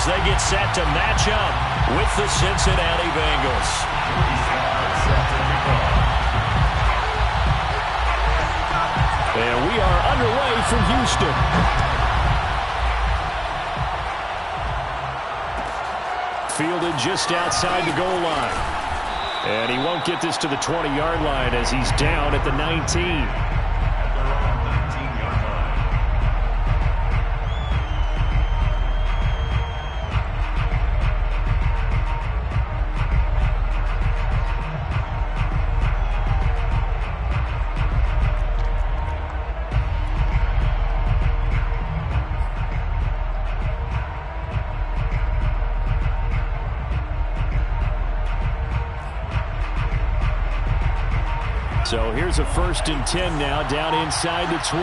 as they get set to match up with the Cincinnati Bengals. And we are underway from Houston. Fielded just outside the goal line. And he won't get this to the 20-yard line as he's down at the 19. So here's a 1st and 10 now, down inside the 20.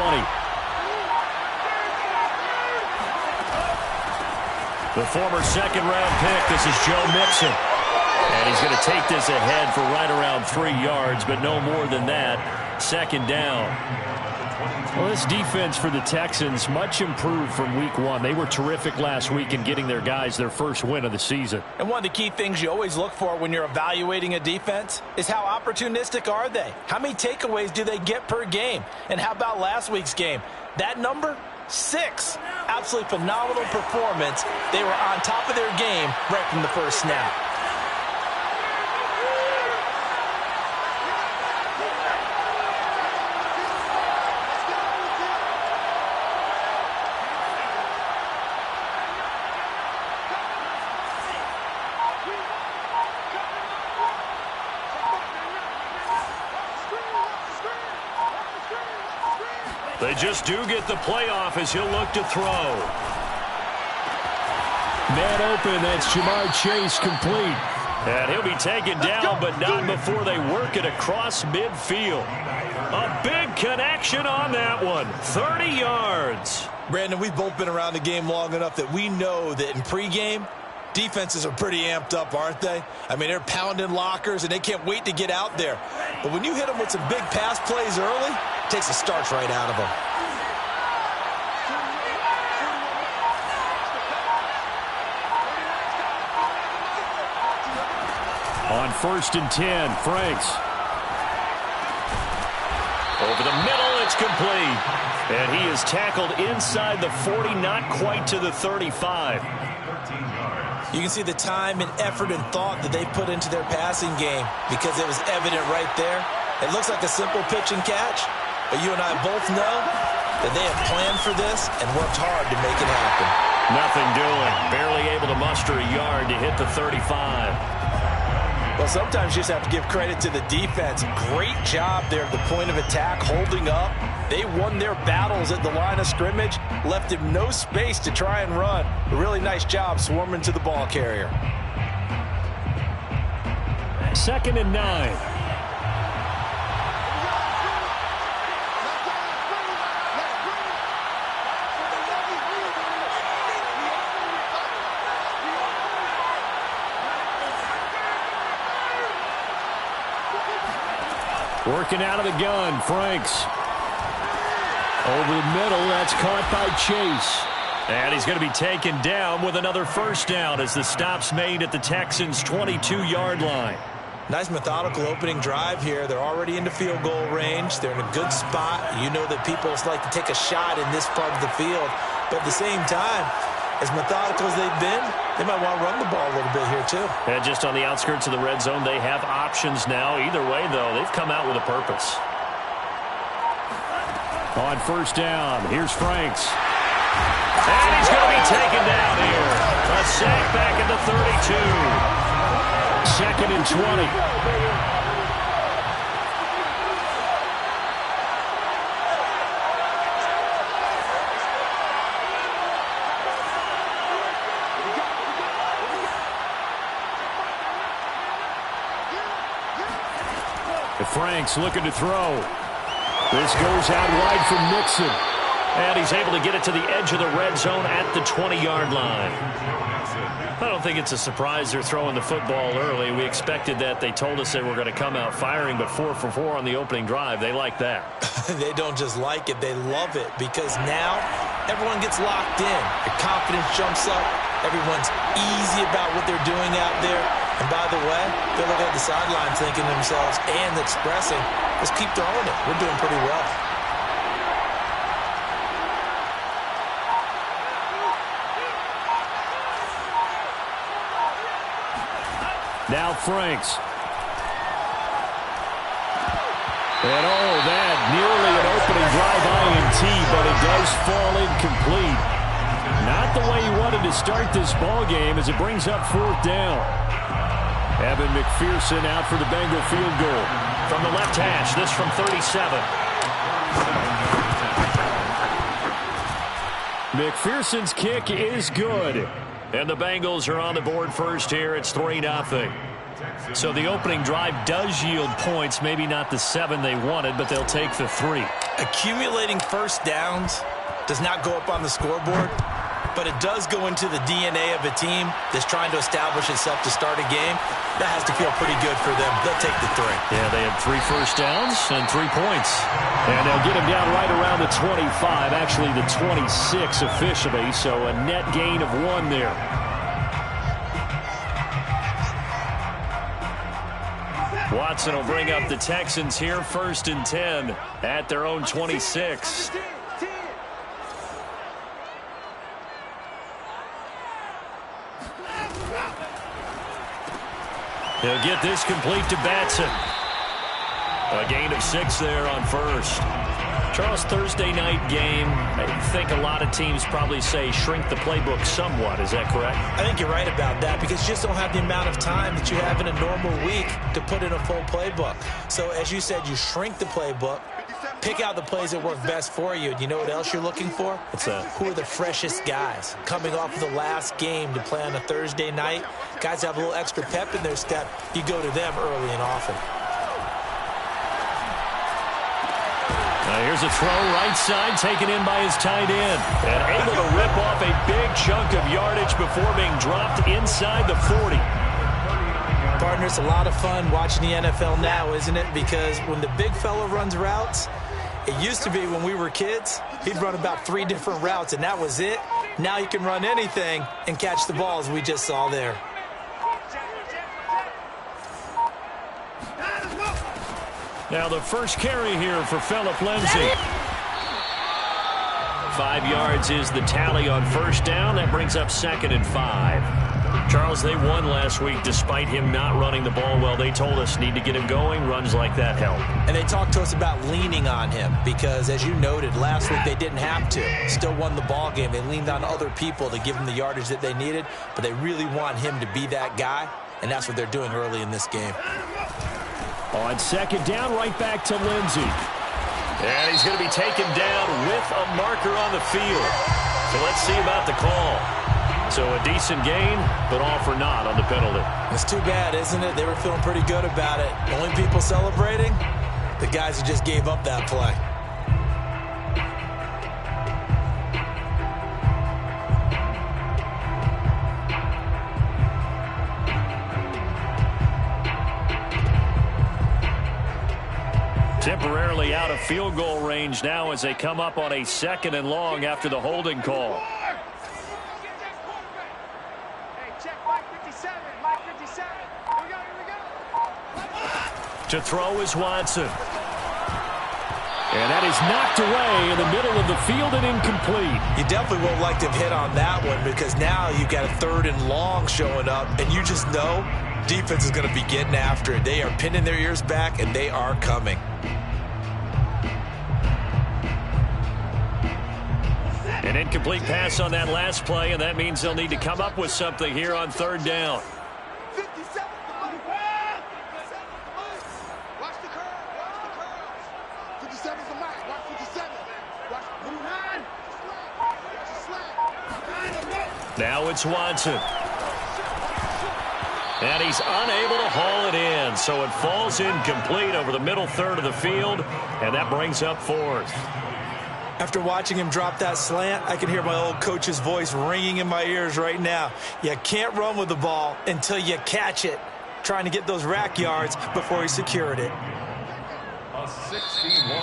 The former second-round pick, this is Joe Mixon. And he's going to take this ahead for right around 3 yards, but no more than that. 2nd down. Well, this defense for the Texans, much improved from week 1. They were terrific last week in getting their guys their first win of the season. And one of the key things you always look for when you're evaluating a defense is how opportunistic are they? How many takeaways do they get per game? And how about last week's game? That number? 6. Absolutely phenomenal performance. They were on top of their game right from the first snap. They just do get the playoff as he'll look to throw. Man open, that's Jamar Chase complete. And he'll be taken down, but not before they work it across midfield. A big connection on that one. 30 yards. Brandon, we've both been around the game long enough that we know that in pregame, defenses are pretty amped up, aren't they? I mean, they're pounding lockers, and they can't wait to get out there. But when you hit them with some big pass plays early, it takes the starch right out of them. On 1st and 10, Franks. Over the middle, it's complete. And he is tackled inside the 40, not quite to the 35. You can see the time and effort and thought that they put into their passing game because it was evident right there. It looks like a simple pitch and catch, but you and I both know that they have planned for this and worked hard to make it happen. Nothing doing. Barely able to muster a yard to hit the 35. Well, sometimes you just have to give credit to the defense. Great job there at the point of attack, holding up. They won their battles at the line of scrimmage, left him no space to try and run. A really nice job swarming to the ball carrier. 2nd and 9. Working out of the gun, Franks. Over the middle, that's caught by Chase. And he's going to be taken down with another 1st down as the stop's made at the Texans' 22-yard line. Nice methodical opening drive here. They're already into field goal range. They're in a good spot. You know that people like to take a shot in this part of the field. But at the same time, as methodical as they've been, they might want to run the ball a little bit here too. And just on the outskirts of the red zone, they have options now. Either way, though, they've come out with a purpose. On 1st down, here's Franks. And he's going to be taken down here. A sack back at the 32. 2nd and 20. Franks looking to throw. This goes out wide from Mixon. And he's able to get it to the edge of the red zone at the 20-yard line. I don't think it's a surprise they're throwing the football early. We expected that. They told us they were going to come out firing, but 4 for 4 on the opening drive. They like that. They don't just like it, they love it, because now everyone gets locked in. The confidence jumps up. Everyone's easy about what they're doing out there. And by the way, they're looking at the sideline thinking to themselves and expressing, let's keep throwing it. We're doing pretty well. Now Franks. And oh, that nearly an opening drive INT, but it does fall incomplete. Not the way he wanted to start this ball game as it brings up 4th down. Evan McPherson out for the Bengal field goal. From the left hash, this from 37. McPherson's kick is good. And the Bengals are on the board first here. It's 3-0. So the opening drive does yield points. Maybe not the 7 they wanted, but they'll take the 3. Accumulating first downs does not go up on the scoreboard, but it does go into the DNA of a team that's trying to establish itself to start a game. That has to feel pretty good for them. They'll take the 3. Yeah, they had 3 first downs and 3 points. And they'll get him down right around the 25, actually the 26 officially, so a net gain of 1 there. Watson will bring up the Texans here, 1st and 10 at their own 26. He'll get this complete to Batson. A gain of 6 there on 1st. Charles, Thursday night game, I think a lot of teams probably say shrink the playbook somewhat. Is that correct? I think you're right about that because you just don't have the amount of time that you have in a normal week to put in a full playbook. So as you said, you shrink the playbook, pick out the plays that work best for you. You know what else you're looking for? What's that? Who are the freshest guys coming off of the last game to play on a Thursday night? Guys have a little extra pep in their step. You go to them early and often. Here's a throw right side taken in by his tight end. And able to rip off a big chunk of yardage before being dropped inside the 40. Partner, it's a lot of fun watching the NFL now, isn't it? Because when the big fella runs routes, it used to be when we were kids, he'd run about 3 different routes, and that was it. Now you can run anything and catch the balls we just saw there. Now the first carry here for Phillip Lindsay. 5 yards is the tally on 1st down. That brings up 2nd and 5. Charles, they won last week despite him not running the ball well. They told us need to get him going. Runs like that help. And they talked to us about leaning on him because, as you noted, last week they didn't have to. Still won the ball game. They leaned on other people to give them the yardage that they needed, but they really want him to be that guy, and that's what they're doing early in this game. On 2nd down, right back to Lindsay. And he's going to be taken down with a marker on the field. So let's see about the call. So a decent gain, but all for naught on the penalty. It's too bad, isn't it? They were feeling pretty good about it. The only people celebrating, the guys who just gave up that play. Temporarily out of field goal range now as they come up on a 2nd and long after the holding call. To throw is Watson. And that is knocked away in the middle of the field and incomplete. You definitely won't like to have hit on that one because now you've got a 3rd and long showing up, and you just know defense is going to be getting after it. They are pinning their ears back, and they are coming. An incomplete pass on that last play, and that means they'll need to come up with something here on 3rd down. Now it's Watson. And he's unable to haul it in, so it falls incomplete over the middle 3rd of the field, and that brings up 4th. After watching him drop that slant, I can hear my old coach's voice ringing in my ears right now. You can't run with the ball until you catch it. Trying to get those rack yards before he secured it.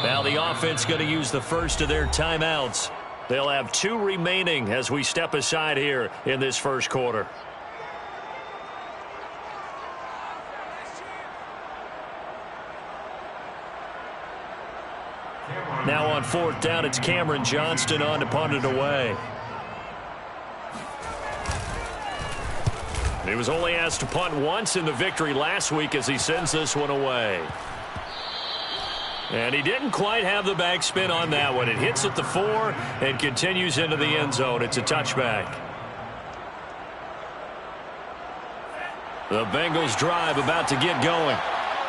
Now the offense going to use the first of their timeouts. They'll have 2 remaining as we step aside here in this first quarter. Now on 4th down, it's Cameron Johnston on to punt it away. He was only asked to punt once in the victory last week as he sends this one away. And he didn't quite have the backspin on that one. It hits at the 4 and continues into the end zone. It's a touchback. The Bengals drive about to get going.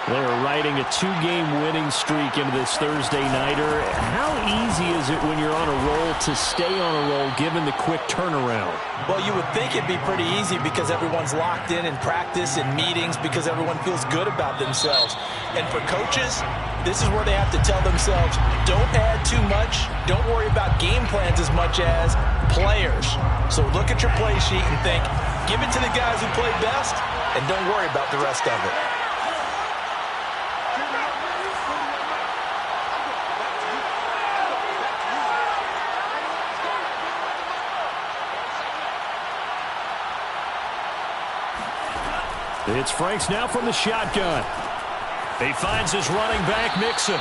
They're riding a 2-game winning streak into this Thursday nighter. How easy is it when you're on a roll to stay on a roll given the quick turnaround? Well, you would think it'd be pretty easy because everyone's locked in practice and meetings because everyone feels good about themselves. And for coaches, this is where they have to tell themselves, don't add too much. Don't worry about game plans as much as players. So look at your play sheet and think, give it to the guys who play best and don't worry about the rest of it. It's Franks now from the shotgun. He finds his running back, Mixon.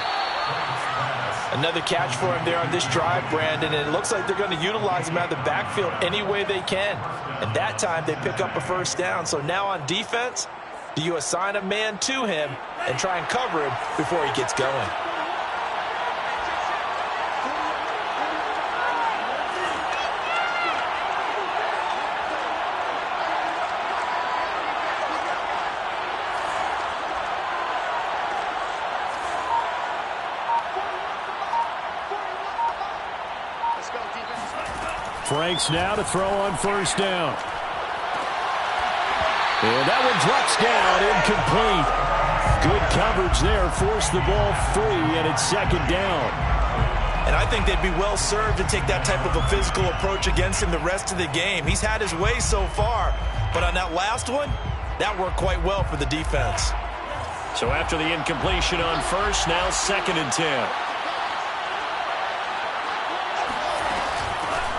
Another catch for him there on this drive, Brandon, and it looks like they're going to utilize him out of the backfield any way they can. And that time they pick up a first down. So now on defense, do you assign a man to him and try and cover him before he gets going? Franks now to throw on first down. And that one drops down, incomplete. Good coverage there, forced the ball free, and it's 2nd down. And I think they'd be well served to take that type of a physical approach against him the rest of the game. He's had his way so far, but on that last one, that worked quite well for the defense. So after the incompletion on first, now 2nd and 10.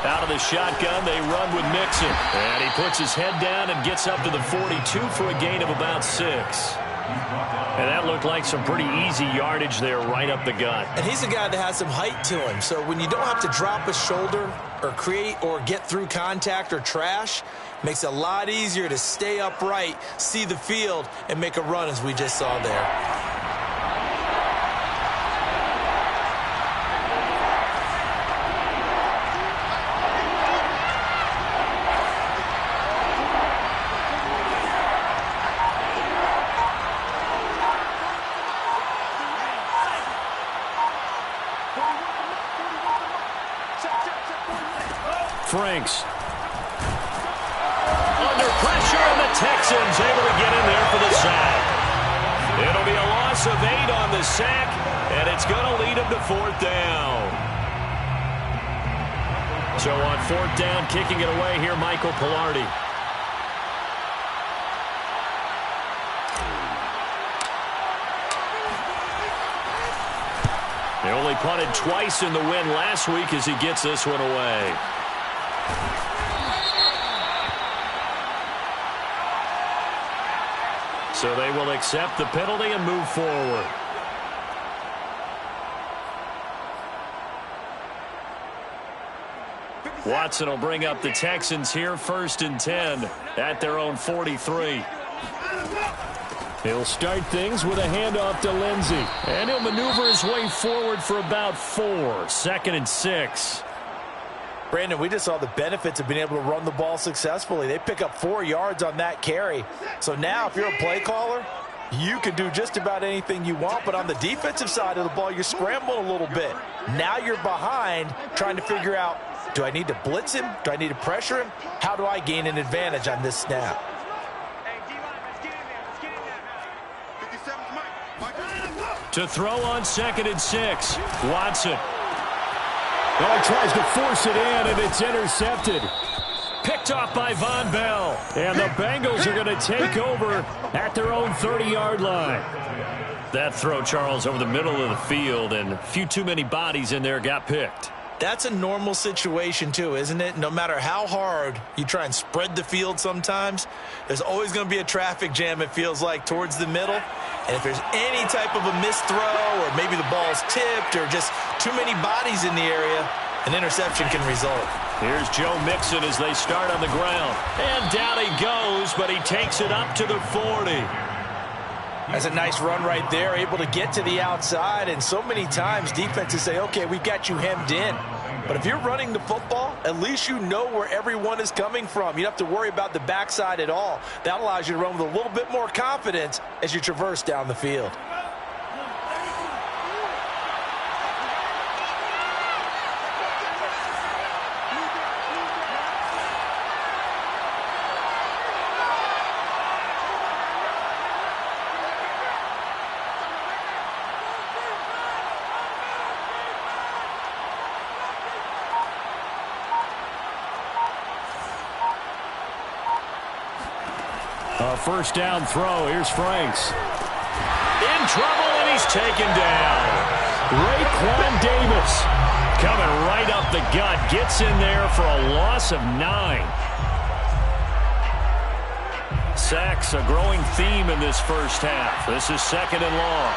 Out of the shotgun, they run with Mixon. And he puts his head down and gets up to the 42 for a gain of about 6. And that looked like some pretty easy yardage there right up the gut. And he's a guy that has some height to him. So when you don't have to drop a shoulder or create or get through contact or trash, makes it a lot easier to stay upright, see the field, and make a run as we just saw there. Franks. Under pressure, and the Texans able to get in there for the sack. It'll be a loss of 8 on the sack, and it's going to lead them to 4th down. So on 4th down, kicking it away here, Michael Pilardi. They only punted twice in the win last week as he gets this one away. So they will accept the penalty and move forward. Watson will bring up the Texans here, 1st and 10 at their own 43. He'll start things with a handoff to Lindsey. And he'll maneuver his way forward for about 4. 2nd and 6. Brandon, we just saw the benefits of being able to run the ball successfully. They pick up 4 yards on that carry. So now if you're a play caller, you can do just about anything you want. But on the defensive side of the ball, you're scrambling a little bit. Now you're behind trying to figure out, do I need to blitz him? Do I need to pressure him? How do I gain an advantage on this snap? To throw on 2nd and 6, Watson. Oh, he tries to force it in, and it's intercepted. Picked off by Von Bell. And the Bengals are going to take over at their own 30-yard line. That throw, Charles, over the middle of the field, and a few too many bodies in there got picked. That's a normal situation too, isn't it? No matter how hard you try and spread the field sometimes, there's always going to be a traffic jam, it feels like, towards the middle. And if there's any type of a missed throw or maybe the ball's tipped or just too many bodies in the area, an interception can result. Here's Joe Mixon as they start on the ground. And down he goes, but he takes it up to the 40. That's a nice run right there, able to get to the outside. And so many times defenses say, okay, we've got you hemmed in. But if you're running the football, at least you know where everyone is coming from. You don't have to worry about the backside at all. That allows you to run with a little bit more confidence as you traverse down the field. First down throw. Here's Franks. In trouble, and he's taken down. Raekwon Davis coming right up the gut. Gets in there for a loss of 9. Sacks, a growing theme in this first half. This is 2nd and long.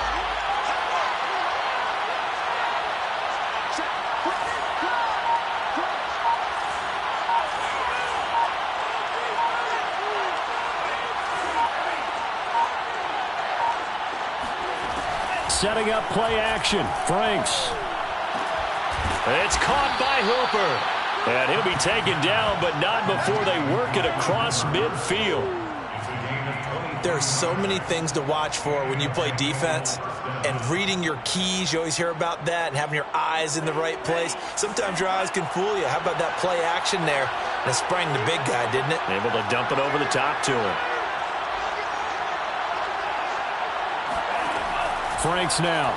Setting up play action. Franks. It's caught by Hooper. And he'll be taken down, but not before they work it across midfield. There are so many things to watch for when you play defense. And reading your keys, you always hear about that, and having your eyes in the right place. Sometimes your eyes can fool you. How about that play action there? And it sprang the big guy, didn't it? Able to dump it over the top to him. Franks now.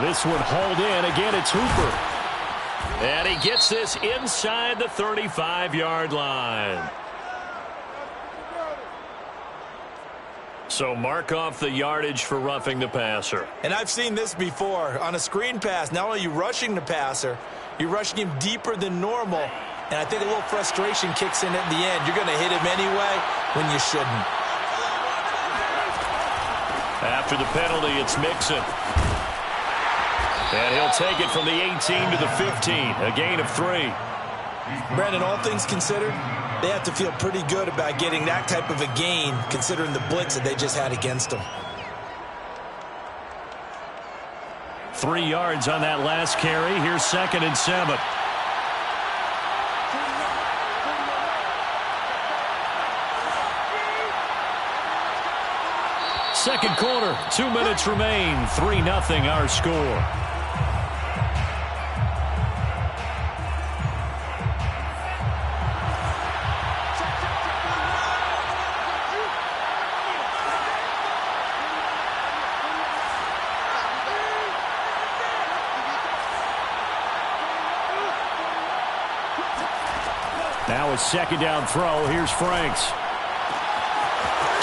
This would hold in. Again, it's Hooper. And he gets this inside the 35-yard line. So mark off the yardage for roughing the passer. And I've seen this before. On a screen pass, not only are you rushing the passer, you're rushing him deeper than normal. And I think a little frustration kicks in at the end. You're going to hit him anyway when you shouldn't. After the penalty, it's Mixon. And he'll take it from the 18 to the 15. A gain of 3. Brandon, all things considered, they have to feel pretty good about getting that type of a gain, considering the blitz that they just had against them. 3 yards on that last carry. Here's 2nd and 7. Second quarter, 2 minutes remain. 3-0 our score. Now a 2nd down throw. Here's Franks.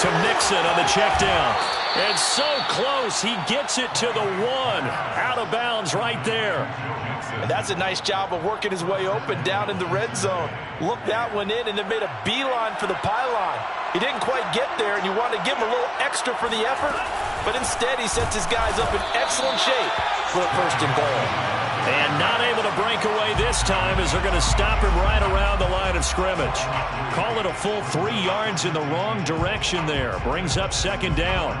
To Mixon on the check down. And so close, he gets it to the 1. Out of bounds right there. And that's a nice job of working his way open down in the red zone. Looked that one in and then made a beeline for the pylon. He didn't quite get there, and you want to give him a little extra for the effort. But instead, he sets his guys up in excellent shape for the 1st and goal. And not able to break away this time as they're going to stop him right around the line of scrimmage. Call it a full 3 yards in the wrong direction there. Brings up 2nd down.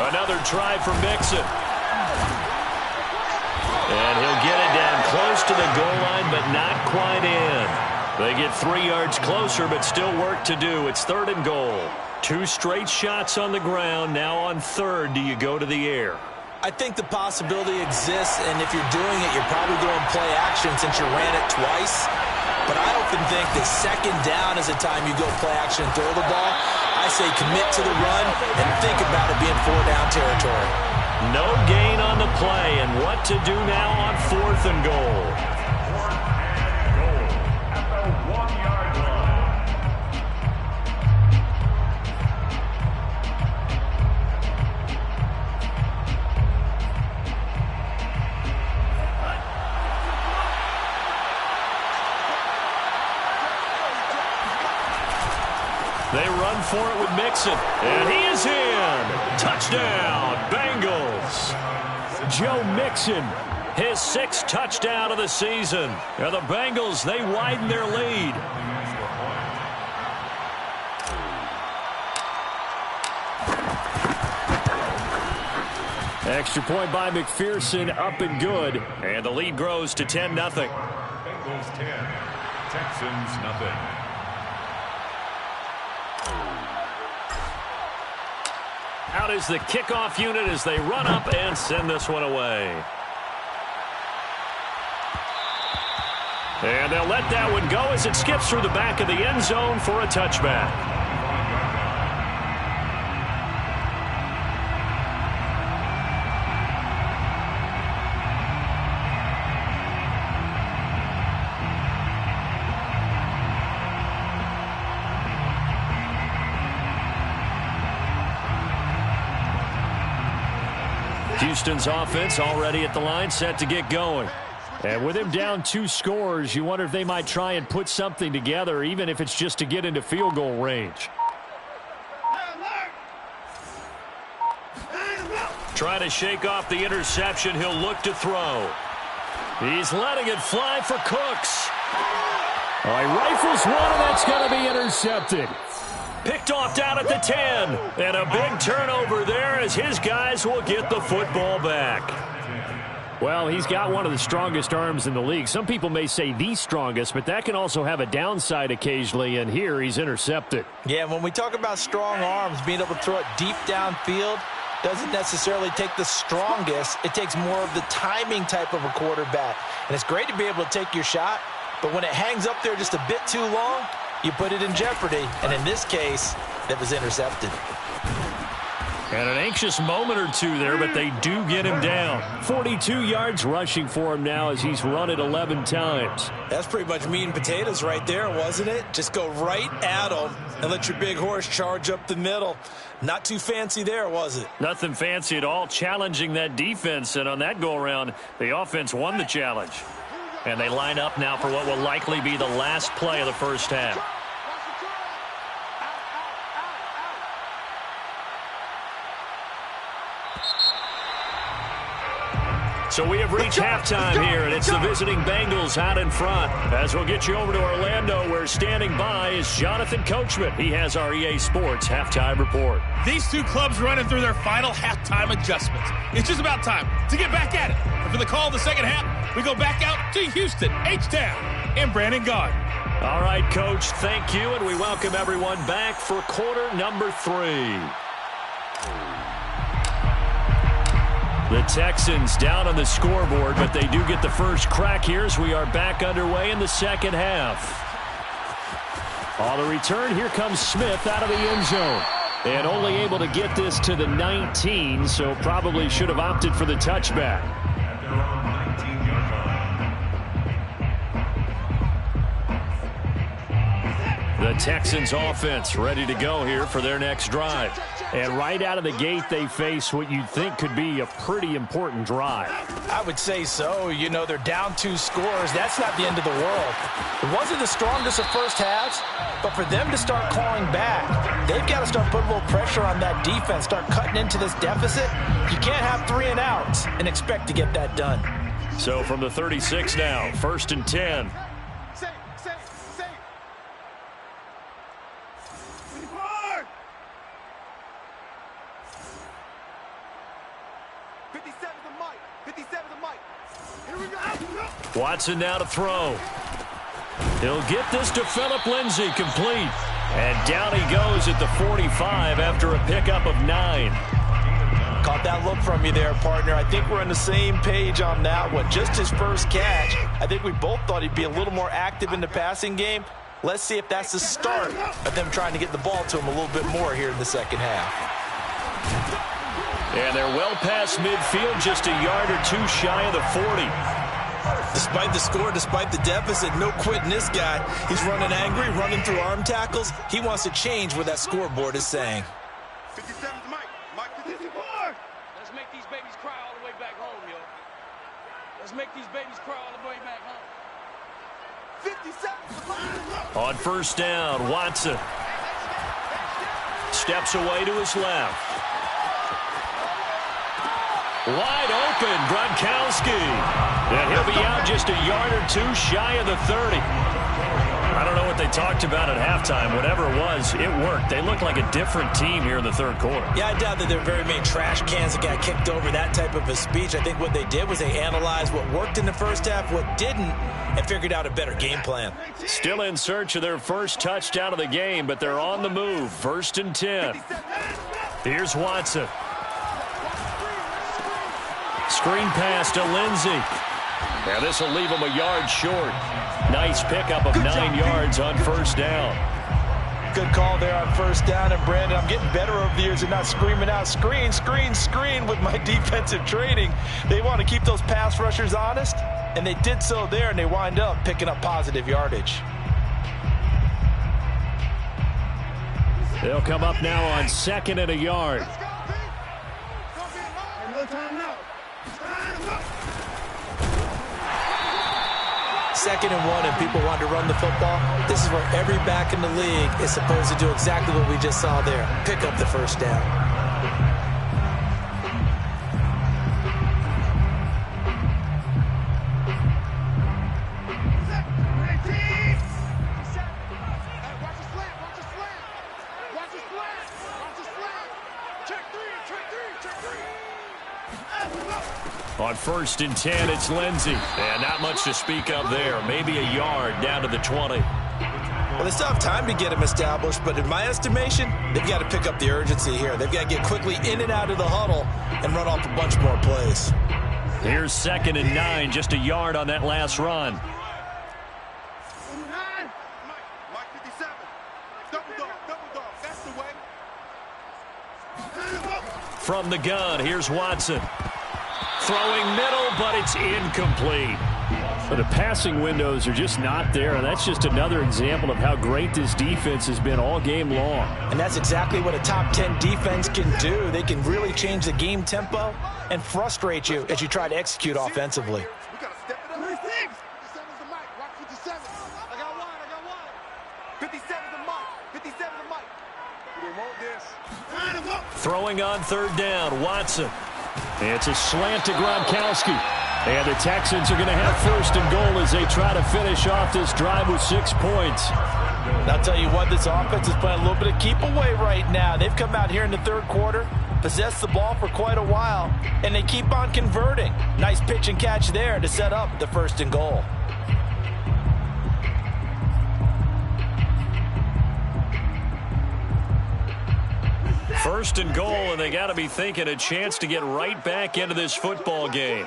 Another try for Mixon. And he'll get it down close to the goal line, but not quite in. They get 3 yards closer, but still work to do. It's 3rd and goal. 2 straight shots on the ground. Now on 3rd, do you go to the air? I think the possibility exists, and if you're doing it, you're probably going play action since you ran it twice. But I often think that 2nd down is the time you go play action and throw the ball. I say commit to the run and think about it being 4-down territory. No gain on the play, and what to do now on 4th and goal. They run for it with Mixon. And he is in. Touchdown, Bengals. Joe Mixon, his 6th touchdown of the season. And the Bengals, they widen their lead. Extra point by McPherson, up and good. And the lead grows to 10-0. Bengals 10, Texans nothing. Out is the kickoff unit as they run up and send this one away. And they'll let that one go as it skips through the back of the end zone for a touchback. Houston's offense already at the line, set to get going. And with him down 2 scores, you wonder if they might try and put something together, even if it's just to get into field goal range. Trying to shake off the interception, he'll look to throw. He's letting it fly for Cooks. Oh, he rifles one, and that's going to be intercepted. Picked off down at the 10. And a big turnover there as his guys will get the football back. Well, he's got one of the strongest arms in the league. Some people may say the strongest, but that can also have a downside occasionally, and here he's intercepted. Yeah, when we talk about strong arms, being able to throw it deep downfield doesn't necessarily take the strongest. It takes more of the timing type of a quarterback. And it's great to be able to take your shot, but when it hangs up there just a bit too long, you put it in jeopardy, and in this case, that was intercepted. And an anxious moment or two there, but they do get him down. 42 yards rushing for him now as he's run it 11 times. That's pretty much meat and potatoes right there, wasn't it? Just go right at him and let your big horse charge up the middle. Not too fancy there, was it? Nothing fancy at all, challenging that defense, and on that go-around, the offense won the challenge. And they line up now for what will likely be the last play of the first half. So we have reached halftime here, and it's the visiting Bengals out in front. As we'll get you over to Orlando, where standing by is Jonathan Coachman. He has our EA Sports halftime report. These two clubs running through their final halftime adjustments. It's just about time to get back at it. And for the call of the second half, we go back out to Houston, H-Town, and Brandon Gaudin. All right, Coach, thank you, and we welcome everyone back for quarter number 3. The Texans down on the scoreboard, but they do get the first crack here as we are back underway in the second half. On the return, here comes Smith out of the end zone. And only able to get this to the 19, so probably should have opted for the touchback. The Texans offense ready to go here for their next drive. And right out of the gate, they face what you'd think could be a pretty important drive. I would say so. You know, they're down 2 scores. That's not the end of the world. It wasn't the strongest of first halves, but for them to start clawing back, they've got to start putting a little pressure on that defense, start cutting into this deficit. You can't have 3 and outs and expect to get that done. So from the 36 now, 1st and 10. Watson now to throw. He'll get this to Phillip Lindsay, complete. And down he goes at the 45 after a pickup of 9. Caught that look from you there, partner. I think we're on the same page on that one. Just his first catch. I think we both thought he'd be a little more active in the passing game. Let's see if that's the start of them trying to get the ball to him a little bit more here in the second half. And they're well past midfield, just a yard or 2 shy of the 40. Despite the score, despite the deficit, no quitting this guy. He's running angry, running through arm tackles. He wants to change what that scoreboard is saying. 57 is Mike. Mike 54. Let's make these babies cry all the way back home, yo. Let's make these babies cry all the way back home. 57 is Mike. On first down, Watson. steps away to his left. Wide open, Gronkowski. And he'll be out just a yard or two shy of the 30. I don't know what they talked about at halftime. Whatever it was, it worked. They looked like a different team here in the third quarter. Yeah, I doubt that there are very many trash cans that got kicked over that type of a speech. I think what they did was they analyzed what worked in the first half, what didn't, and figured out a better game plan. Still in search of their first touchdown of the game, but they're on the move. 1st and 10. Here's Watson. Screen pass to Lindsey. Now this will leave him a yard short. Nice pickup of 9 yards on 1st down. Good call there on 1st down. And Brandon, I'm getting better over the years and not screaming out screen, screen, screen with my defensive training. They want to keep those pass rushers honest, and they did so there, and they wind up picking up positive yardage. They'll come up now on 2nd and a yard. Second and 1, and people want to run the football. This is where every back in the league is supposed to do exactly what we just saw there. Pick up the 1st down. On 1st and 10, it's Lindsey. And not much to speak of there. Maybe a yard down to the 20. Well, they still have time to get him established, but in my estimation, they've got to pick up the urgency here. They've got to get quickly in and out of the huddle and run off a bunch more plays. Here's 2nd and 9, just a yard on that last run. Mike 57. Double dog. That's the way. From the gun, here's Watson. Throwing middle, but it's incomplete. But the passing windows are just not there, and that's just another example of how great this defense has been all game long. And that's exactly what a top 10 defense can do. They can really change the game tempo and frustrate you as you try to execute offensively. We got to step it up. 57's the mic. Watch 57. I got one. 57's the mic. 57's the mic. We want this. Throwing on 3rd down, Watson. It's a slant to Gronkowski. And the Texans are going to have 1st and goal as they try to finish off this drive with 6 points. And I'll tell you what, this offense is playing a little bit of keep away right now. They've come out here in the 3rd quarter, possessed the ball for quite a while, and they keep on converting. Nice pitch and catch there to set up the 1st and goal. First and goal, and they got to be thinking a chance to get right back into this football game.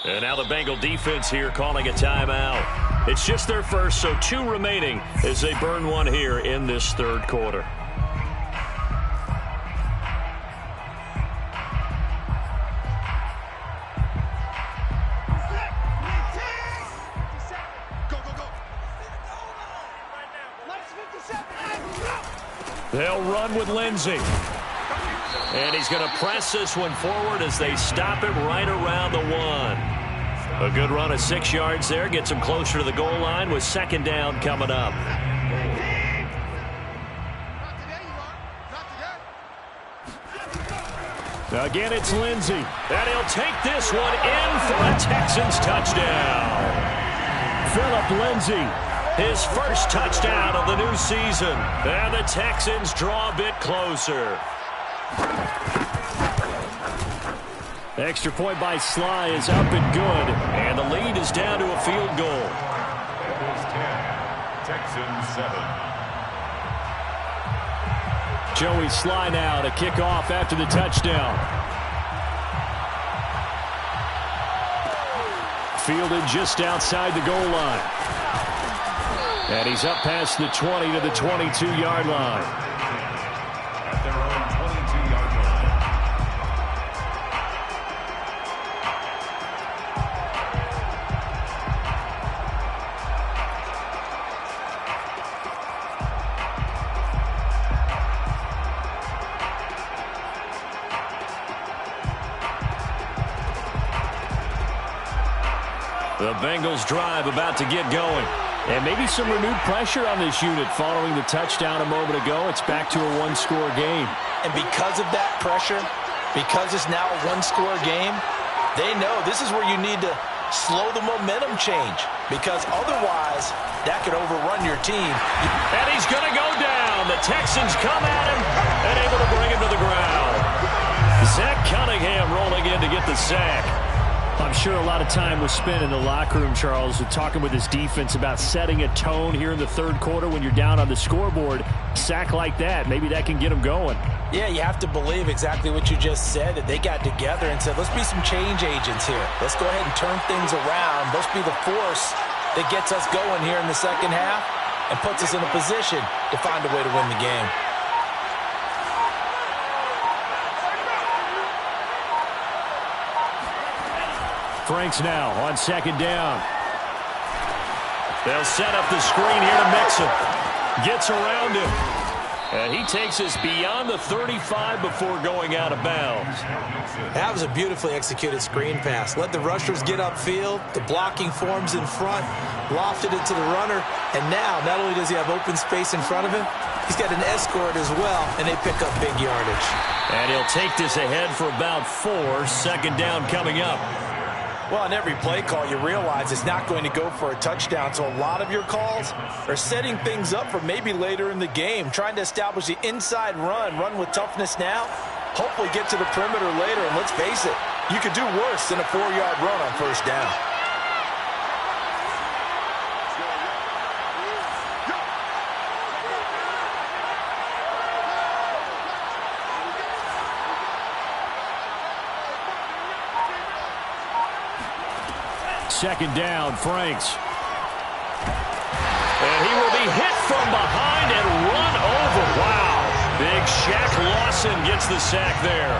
And now the Bengal defense here calling a timeout. It's just their first, so 2 remaining as they burn one here in this 3rd quarter. They'll run with Lindsey. And he's going to press this one forward as they stop him right around the 1. A good run of 6 yards there. Gets him closer to the goal line with 2nd down coming up. Again, it's Lindsey. And he'll take this one in for a Texans touchdown. Phillip Lindsey. His first touchdown of the new season. And the Texans draw a bit closer. The extra point by Sly is up and good. And the lead is down to a field goal. Bengals 10, Texans 7. Joey Sly now to kick off after the touchdown. Fielded just outside the goal line. And he's up past the 20 to the 22-yard line. At their own 22-yard line. The Bengals drive about to get going. And maybe some renewed pressure on this unit following the touchdown a moment ago. It's back to a one-score game. And because of that pressure, because it's now a one-score game, they know this is where you need to slow the momentum change, because otherwise that could overrun your team. And he's going to go down. The Texans come at him and able to bring him to the ground. Zach Cunningham rolling in to get the sack. I'm sure a lot of time was spent in the locker room, Charles, talking with his defense about setting a tone here in the third quarter when you're down on the scoreboard. Sack like that, maybe that can get him going. Yeah, you have to believe exactly what you just said, that they got together and said, let's be some change agents here. Let's go ahead and turn things around. Let's be the force that gets us going here in the second half and puts us in a position to find a way to win the game. Franks now on second down. They'll set up the screen here to Mixon. Gets around him. And he takes us beyond the 35 before going out of bounds. That was a beautifully executed screen pass. Let the rushers get upfield. The blocking forms in front. Lofted it to the runner. And now, not only does he have open space in front of him, he's got an escort as well, and they pick up big yardage. And he'll take this ahead for about 4. Second down coming up. Well, on every play call, you realize it's not going to go for a touchdown, so a lot of your calls are setting things up for maybe later in the game, trying to establish the inside run with toughness now, hopefully get to the perimeter later, and let's face it, you could do worse than a 4-yard run on first down. Second down, Franks. And he will be hit from behind and run over. Wow. Big Shaq Lawson gets the sack there.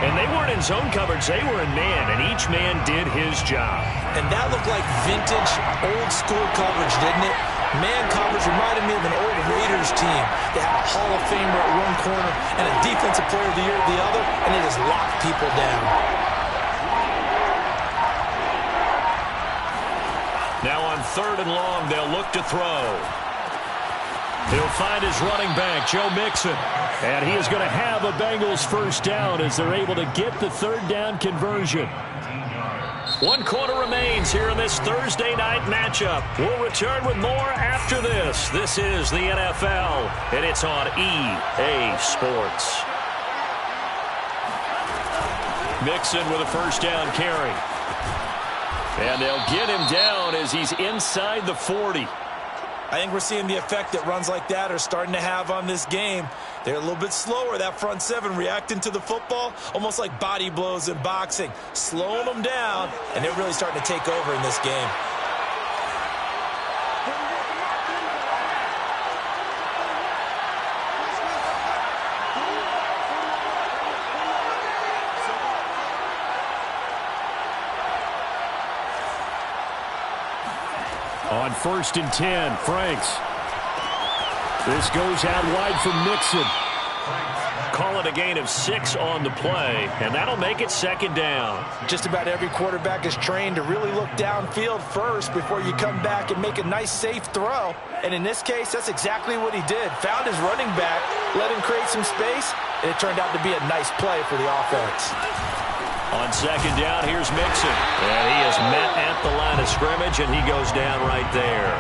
And they weren't in zone coverage. They were in man, and each man did his job. And that looked like vintage, old-school coverage, didn't it? Man coverage reminded me of an old Raiders team. They had a Hall of Famer at one corner and a Defensive Player of the Year at the other, and they just locked people down. Now on third and long, they'll look to throw. He'll find his running back, Joe Mixon. And he is going to have a Bengals first down as they're able to get the third down conversion. 1 quarter remains here in this Thursday night matchup. We'll return with more after this. This is the NFL, and it's on EA Sports. Mixon with a first down carry. And they'll get him down as he's inside the 40. I think we're seeing the effect that runs like that are starting to have on this game. They're a little bit slower, that front seven, reacting to the football, almost like body blows in boxing, slowing them down, and they're really starting to take over in this game. On first and 10, Franks. This goes out wide for Mixon. Call it a gain of 6 on the play, and that'll make it second down. Just about every quarterback is trained to really look downfield first before you come back and make a nice, safe throw. And in this case, that's exactly what he did. Found his running back, let him create some space, and it turned out to be a nice play for the offense. On second down, here's Mixon. And he is met at the line of scrimmage, and he goes down right there.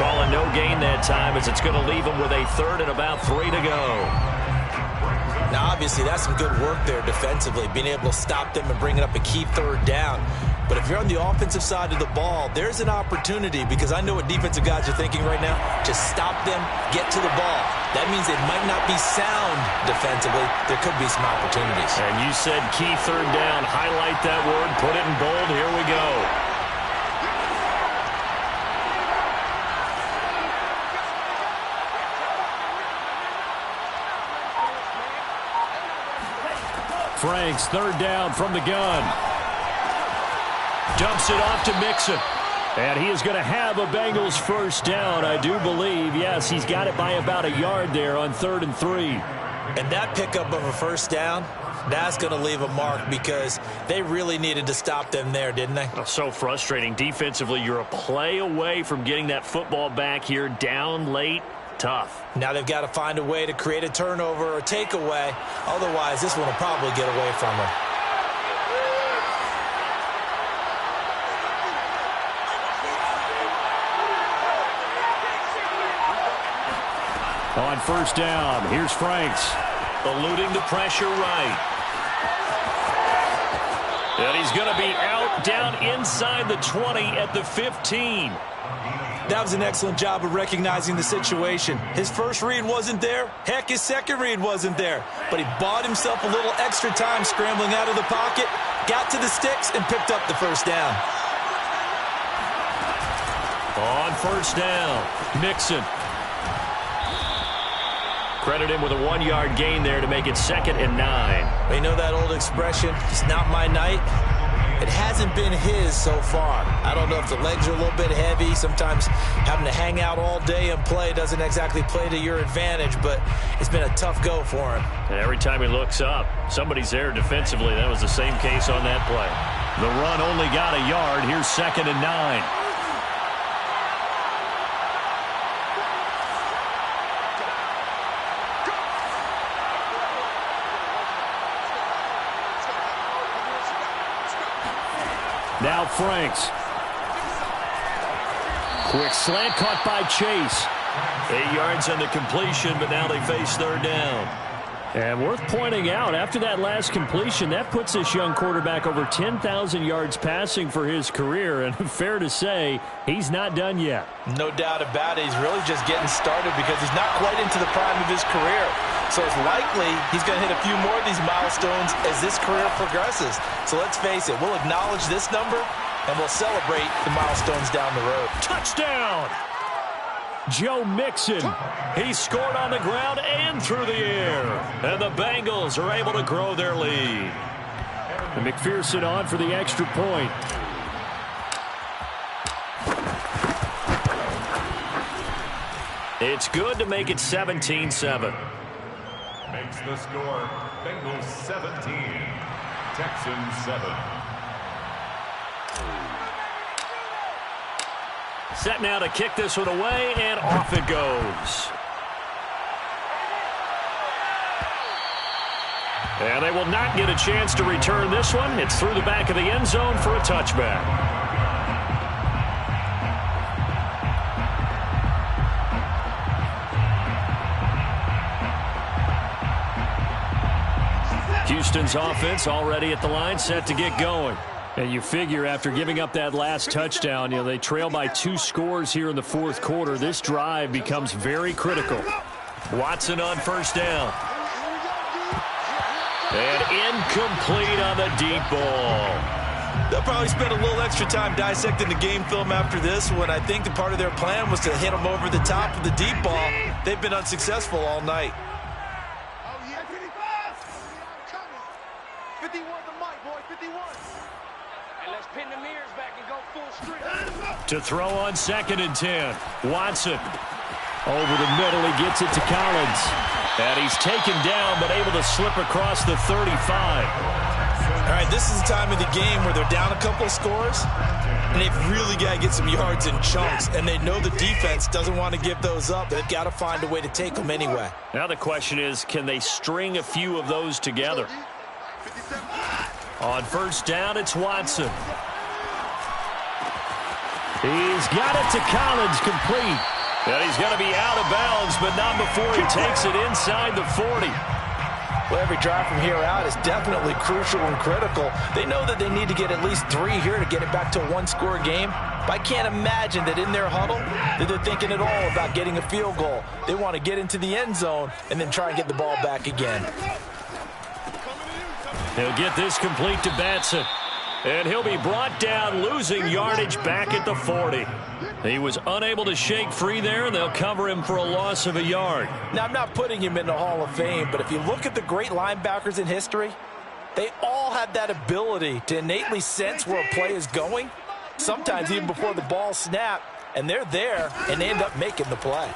Calling no gain that time as it's going to leave him with a third and about 3 to go. Now, obviously, that's some good work there defensively, being able to stop them and bringing up a key third down. But if you're on the offensive side of the ball, there's an opportunity, because I know what defensive guys are thinking right now. Just stop them, get to the ball. That means they might not be sound defensively. There could be some opportunities. And you said key third down. Highlight that word. Put it in bold. Here we go. Franks, third down from the gun. Dumps it off to Mixon. And he is going to have a Bengals first down, I do believe. Yes, he's got it by about a yard there on 3rd and 3. And that pickup of a first down, That's going to leave a mark because they really needed to stop them there, didn't they? Oh, so frustrating. Defensively, you're a play away from getting that football back here, down late. Tough. Now they've got to find a way to create a turnover or takeaway. Otherwise, this one will probably get away from them. On first down, here's Franks. Eluding the pressure right. And he's going to be out down inside the 20 at the 15. That was an excellent job of recognizing the situation. His first read wasn't there. Heck, his second read wasn't there. But he bought himself a little extra time scrambling out of the pocket, got to the sticks, and picked up the first down. On first down, Mixon. Credit him with a 1-yard gain there to make it 2nd and 9. You know that old expression, it's not my night? It hasn't been his so far. I don't know if the legs are a little bit heavy. Sometimes having to hang out all day and play doesn't exactly play to your advantage, but it's been a tough go for him. And every time he looks up, somebody's there defensively. That was the same case on that play. The run only got a yard. Here's 2nd and 9. Now Franks. Quick slant caught by Chase. 8 yards on the completion, but now they face third down. And worth pointing out, after that last completion, that puts this young quarterback over 10,000 yards passing for his career. And fair to say, he's not done yet. No doubt about it. He's really just getting started because he's not quite into the prime of his career. So it's likely he's going to hit a few more of these milestones as this career progresses. So let's face it, we'll acknowledge this number and we'll celebrate the milestones down the road. Touchdown! Joe Mixon. He scored on the ground and through the air. And the Bengals are able to grow their lead. And McPherson on for the extra point. It's good to make it 17-7. Makes the score Bengals 17, Texans 7. Set now to kick this one away, and off it goes. And they will not get a chance to return this one. It's through the back of the end zone for a touchback. Houston's offense already at the line, set to get going. And you figure after giving up that last touchdown, they trail by 2 scores here in the fourth quarter. This drive becomes very critical. Watson on first down. And incomplete on the deep ball. They'll probably spend a little extra time dissecting the game film after this one. I think the part of their plan was to hit them over the top of the deep ball. They've been unsuccessful all night. 51 the mic, boy, 51. And let's pin the mirrors back and go full strength. To throw on 2nd and 10. Watson. Over the middle, he gets it to Collins. And he's taken down, but able to slip across the 35. All right, this is the time of the game where they're down a couple of scores, and they've really got to get some yards in chunks, and they know the defense doesn't want to give those up. They've got to find a way to take them anyway. Now the question is, can they string a few of those together? On first down, it's Watson. He's got it to Collins, complete. And he's going to be out of bounds, but not before he takes it inside the 40. Well, every drive from here out is definitely crucial and critical. They know that they need to get at least 3 here to get it back to a one-score game. But I can't imagine that in their huddle that they're thinking at all about getting a field goal. They want to get into the end zone and then try and get the ball back again. He'll get this complete to Batson. And he'll be brought down, losing yardage back at the 40. He was unable to shake free there, and they'll cover him for a loss of a yard. Now, I'm not putting him in the Hall of Fame, but if you look at the great linebackers in history, they all have that ability to innately sense where a play is going, sometimes even before the ball snapped, and they're there, and they end up making the play.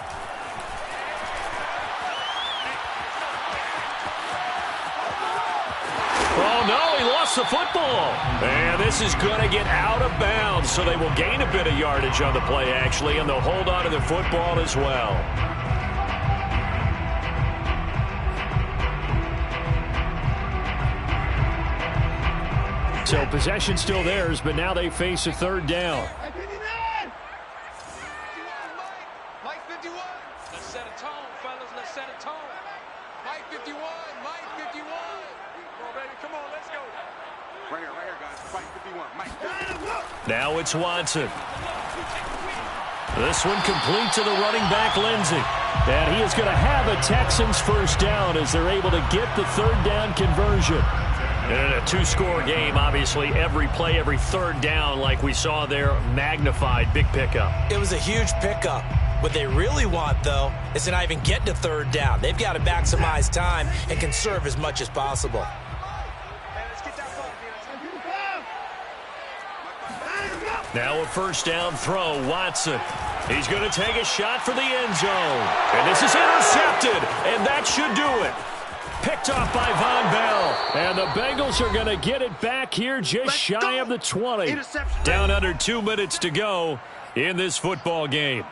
the football. And this is going to get out of bounds, so they will gain a bit of yardage on the play, actually, and they'll hold on to the football as well. So possession still theirs, but now they face a third down. Mike 51. Let's set a tone, fellas. Let's set a tone. Mike 51. Mike 51. Come on, baby. Come on. Let's go. Right here, guys. Mike 51. Mike. Now it's Watson. This one complete to the running back, Lindsey. And he is going to have a Texans first down as they're able to get the third down conversion. In a two-score game, obviously, every play, every third down, like we saw there, magnified, big pickup. It was a huge pickup. What they really want, though, is to not even get to third down. They've got to maximize time and conserve as much as possible. Now a first down throw, Watson. He's going to take a shot for the end zone. And this is intercepted, and that should do it. Picked off by Von Bell. And the Bengals are going to get it back here just shy of the 20. Down under 2 minutes to go in this football game.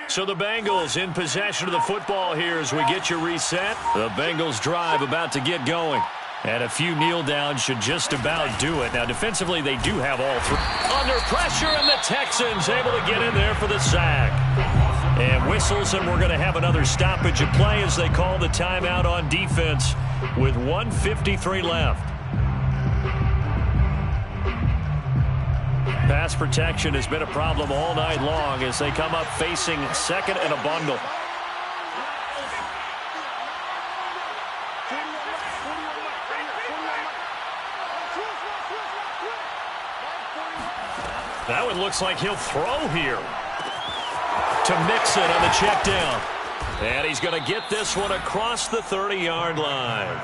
So the Bengals in possession of the football here as we get you reset. The Bengals drive about to get going. And a few kneel downs should just about do it. Now defensively they do have all three. Under pressure and the Texans able to get in there for the sack. And whistles, and we're going to have another stoppage of play as they call the timeout on defense with 1:53 left. Pass protection has been a problem all night long as they come up facing second and a bundle. That one looks like he'll throw here. To Mixon on the check down. And he's going to get this one across the 30-yard line.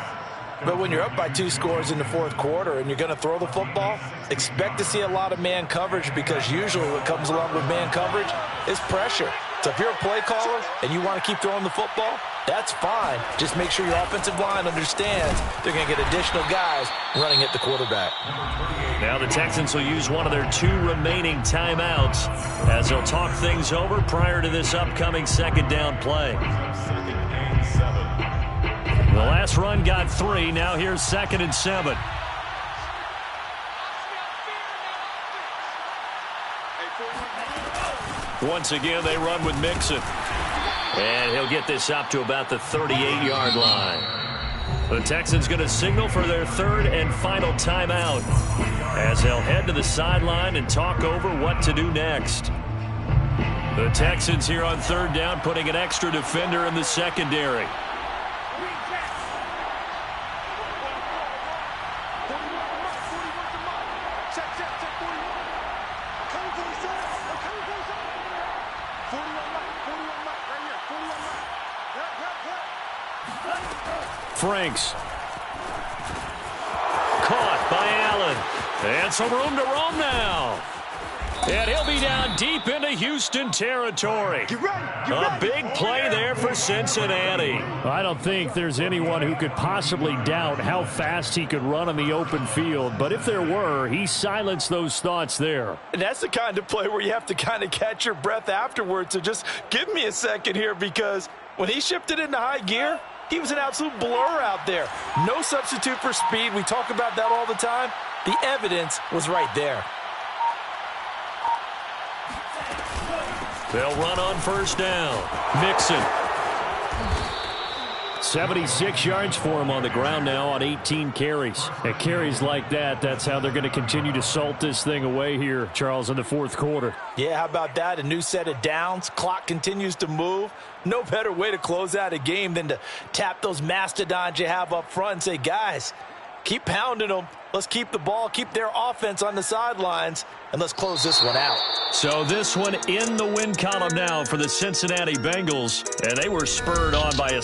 But when you're up by 2 scores in the fourth quarter and you're going to throw the football, expect to see a lot of man coverage because usually what comes along with man coverage is pressure. So if you're a play caller and you want to keep throwing the football, that's fine. Just make sure your offensive line understands they're going to get additional guys running at the quarterback. Now the Texans will use one of their 2 remaining timeouts as they'll talk things over prior to this upcoming second down play. The last run got 3. Now here's 2nd and 7. Once again, they run with Mixon. And he'll get this up to about the 38-yard line. The Texans going to signal for their 3rd and final timeout as they'll head to the sideline and talk over what to do next. The Texans here on 3rd down putting an extra defender in the secondary. Franks. Caught by Allen. And some room to roam now. And he'll be down deep into Houston territory. A big play there for Cincinnati. I don't think there's anyone who could possibly doubt how fast he could run on the open field. But if there were, he silenced those thoughts there. And that's the kind of play where you have to kind of catch your breath afterwards. So just give me a second here because when he shifted into high gear, he was an absolute blur out there. No substitute for speed. We talk about that all the time. The evidence was right there. They'll run on first down. Mixon. 76 yards for him on the ground now on 18 carries. At carries like that, that's how they're going to continue to salt this thing away here, Charles, in the fourth quarter. Yeah, how about that? A new set of downs. Clock continues to move. No better way to close out a game than to tap those mastodons you have up front and say, guys, Keep pounding them. Let's keep the ball, keep their offense on the sidelines, and let's close this one out. So this one in the win column now for the Cincinnati Bengals, and they were spurred on by a